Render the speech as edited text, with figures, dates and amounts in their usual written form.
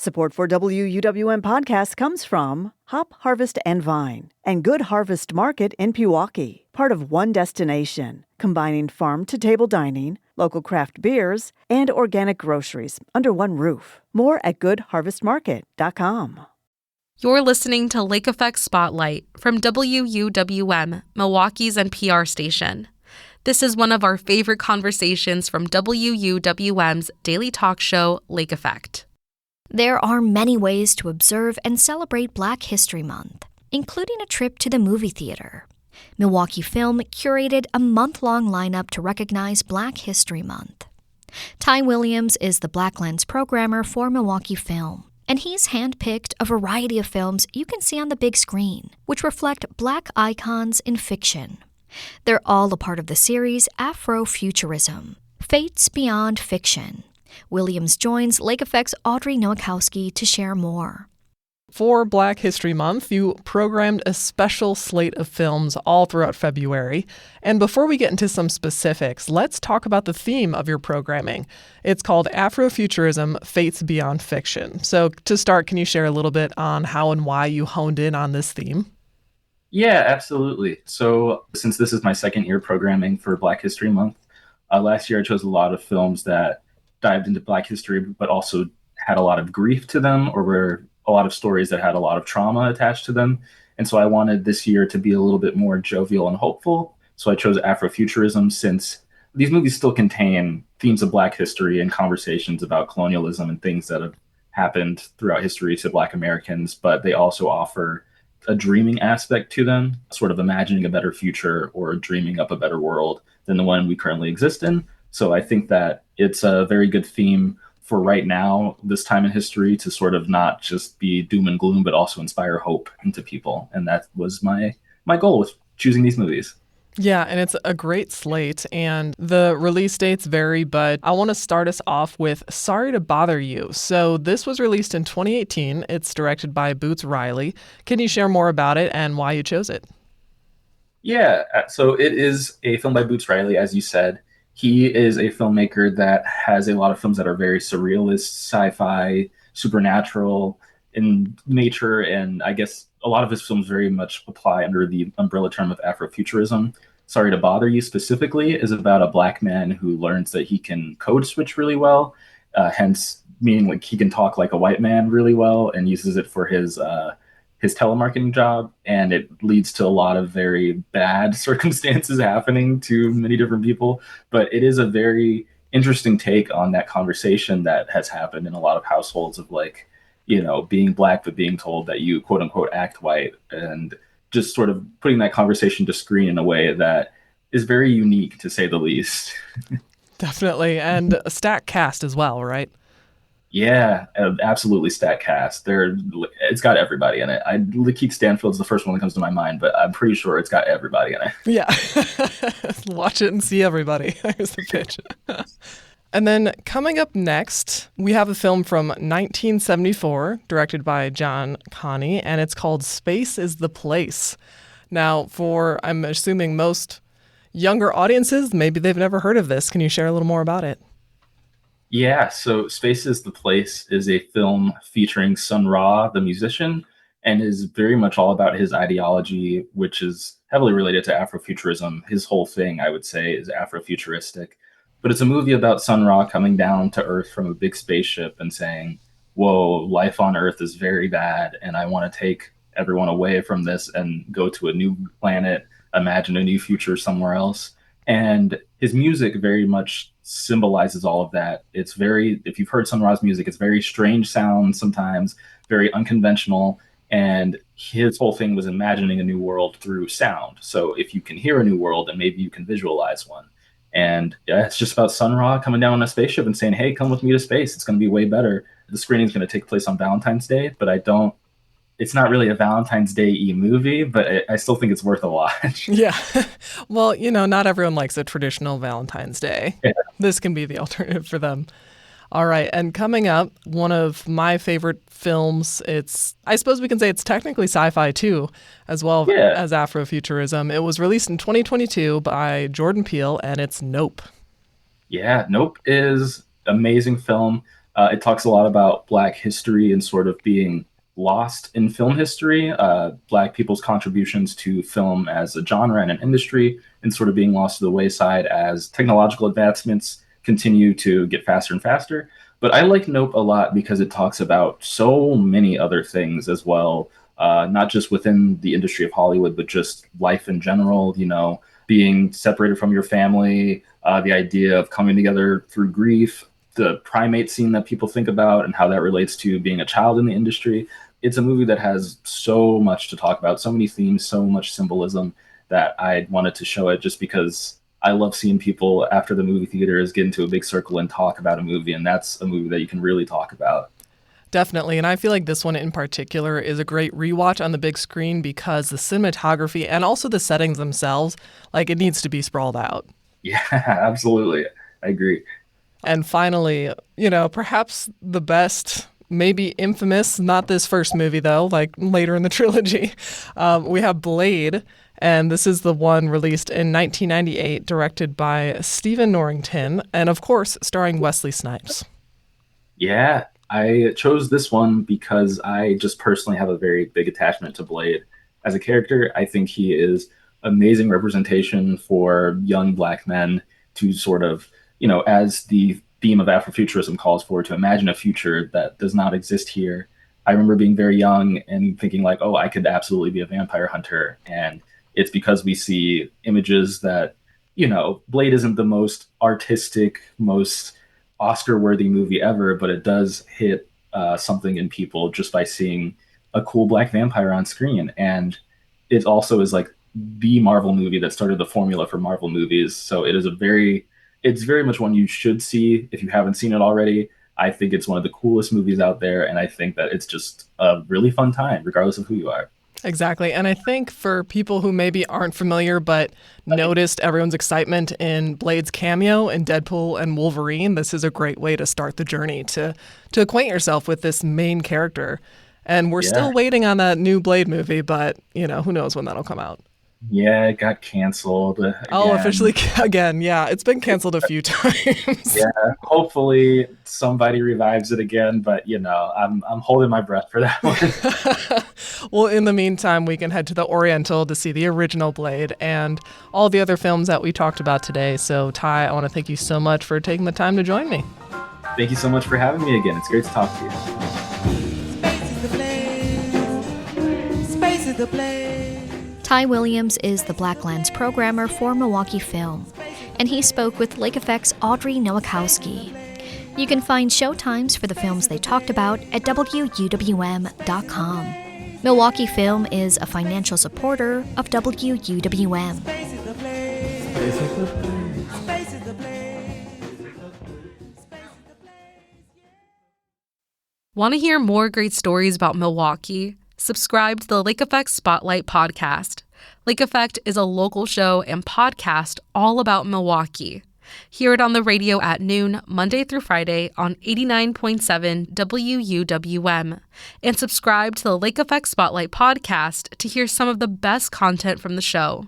Support for WUWM podcast comes from Hop Harvest and Vine and Good Harvest Market in Pewaukee, part of One Destination, combining farm-to-table dining, local craft beers, and organic groceries under one roof. More at goodharvestmarket.com. You're listening to Lake Effect Spotlight from WUWM, Milwaukee's NPR station. This is one of our favorite conversations from WUWM's daily talk show, Lake Effect. There are many ways to observe and celebrate Black History Month, including a trip to the movie theater. Milwaukee Film curated a month-long lineup to recognize Black History Month. Ty Williams is the Black Lens programmer for Milwaukee Film, and he's handpicked a variety of films you can see on the big screen, which reflect Black icons in fiction. They're all a part of the series Afrofuturism, Fates Beyond Fiction. Williams joins Lake Effect's Audrey Nowakowski to share more. For Black History Month, you programmed a special slate of films all throughout February. And before we get into some specifics, let's talk about the theme of your programming. It's called Afrofuturism, Fates Beyond Fiction. So to start, can you share a little bit on how and why you honed in on this theme? Yeah, absolutely. So since this is my second year programming for Black History Month, last year I chose a lot of films that dived into Black history, but also had a lot of grief to them, or were a lot of stories that had a lot of trauma attached to them. And so I wanted this year to be a little bit more jovial and hopeful. So I chose Afrofuturism, since these movies still contain themes of Black history and conversations about colonialism and things that have happened throughout history to Black Americans, but they also offer a dreaming aspect to them, sort of imagining a better future or dreaming up a better world than the one we currently exist in. So I think that it's a very good theme for right now, this time in history, to sort of not just be doom and gloom, but also inspire hope into people. And that was my goal with choosing these movies. Yeah, and it's a great slate, and the release dates vary, but I want to start us off with Sorry to Bother You. So this was released in 2018. It's directed by Boots Riley. Can you share more about it and why you chose it? Yeah, so it is a film by Boots Riley, as you said. He is a filmmaker that has a lot of films that are very surrealist, sci-fi, supernatural in nature, and I guess a lot of his films very much apply under the umbrella term of Afrofuturism. Sorry to Bother You specifically is about a Black man who learns that he can code switch really well, hence meaning like he can talk like a white man really well, and uses it for his telemarketing job, and it leads to a lot of very bad circumstances happening to many different people. But it is a very interesting take on that conversation that has happened in a lot of households of, like, you know, being Black but being told that you quote unquote act white, and just sort of putting that conversation to screen in a way that is very unique, to say the least. Definitely. And a stacked cast as well, right? Yeah, absolutely stacked cast. It's got everybody in it. Lakeith Stanfield's the first one that comes to my mind, but I'm pretty sure it's got everybody in it. Yeah. Watch it and see everybody. There's the pitch. And then coming up next, we have a film from 1974, directed by John Connie, and it's called Space is the Place. Now, for, I'm assuming, most younger audiences, maybe they've never heard of this. Can you share a little more about it? Yeah, so Space is the Place is a film featuring Sun Ra, the musician, and is very much all about his ideology, which is heavily related to Afrofuturism. His whole thing, I would say, is Afrofuturistic. But it's a movie about Sun Ra coming down to Earth from a big spaceship and saying, whoa, life on Earth is very bad, and I want to take everyone away from this and go to a new planet, imagine a new future somewhere else. And his music very much symbolizes all of that. It's very, if you've heard Sun Ra's music, it's very strange sounds sometimes, very unconventional. And his whole thing was imagining a new world through sound. So if you can hear a new world, then maybe you can visualize one. And yeah, it's just about Sun Ra coming down on a spaceship and saying, hey, come with me to space. It's going to be way better. The screening is going to take place on Valentine's Day, but it's not really a Valentine's Day-y movie, but I still think it's worth a watch. Yeah. Well, you know, not everyone likes a traditional Valentine's Day. Yeah. This can be the alternative for them. All right. And coming up, one of my favorite films, I suppose we can say it's technically sci-fi too, as well as Afrofuturism. It was released in 2022 by Jordan Peele, and it's Nope. Yeah, Nope is an amazing film. It talks a lot about Black history and sort of being lost in film history, Black people's contributions to film as a genre and an industry, and sort of being lost to the wayside as technological advancements continue to get faster and faster. But I like Nope a lot because it talks about so many other things as well, not just within the industry of Hollywood, but just life in general, being separated from your family, the idea of coming together through grief, the primate scene that people think about and how that relates to being a child in the industry. It's a movie that has so much to talk about, so many themes, so much symbolism that I wanted to show it just because I love seeing people after the movie theaters get into a big circle and talk about a movie. And that's a movie that you can really talk about. Definitely. And I feel like this one in particular is a great rewatch on the big screen because the cinematography and also the settings themselves, like it needs to be sprawled out. Yeah, absolutely. I agree. And finally, perhaps the best, maybe infamous, not this first movie though, like later in the trilogy, we have Blade. And this is the one released in 1998, directed by Stephen Norrington, and of course, starring Wesley Snipes. Yeah, I chose this one because I just personally have a very big attachment to Blade. As a character, I think he is amazing representation for young Black men to sort of, as the theme of Afrofuturism calls for, to imagine a future that does not exist here. I remember being very young and thinking like, oh, I could absolutely be a vampire hunter. And it's because we see images that, Blade isn't the most artistic, most Oscar-worthy movie ever, but it does hit something in people just by seeing a cool Black vampire on screen. And it also is like the Marvel movie that started the formula for Marvel movies. So it's very much one you should see if you haven't seen it already. I think it's one of the coolest movies out there, and I think that it's just a really fun time, regardless of who you are. Exactly. And I think for people who maybe aren't familiar but noticed everyone's excitement in Blade's cameo in Deadpool and Wolverine, this is a great way to start the journey to acquaint yourself with this main character. And we're still waiting on that new Blade movie, but, who knows when that'll come out. Yeah, it got canceled. Oh, officially again. Yeah, it's been canceled a few times. Yeah, hopefully somebody revives it again, but I'm holding my breath for that one. Well, in the meantime, we can head to the Oriental to see the original Blade and all the other films that we talked about today. So, Ty, I want to thank you so much for taking the time to join me. Thank you so much for having me again. It's great to talk to you. Space is the place. Space is the place. Ty Williams is the Black Lens programmer for Milwaukee Film, and he spoke with Lake Effect's Audrey Nowakowski. You can find showtimes for the films they talked about at WUWM.com. Milwaukee Film is a financial supporter of WUWM. Space is the place. Space is the place. Space is the place. Want to hear more great stories about Milwaukee? Subscribe to the Lake Effect Spotlight podcast. Lake Effect is a local show and podcast all about Milwaukee. Hear it on the radio at noon, Monday through Friday on 89.7 WUWM. And subscribe to the Lake Effect Spotlight podcast to hear some of the best content from the show.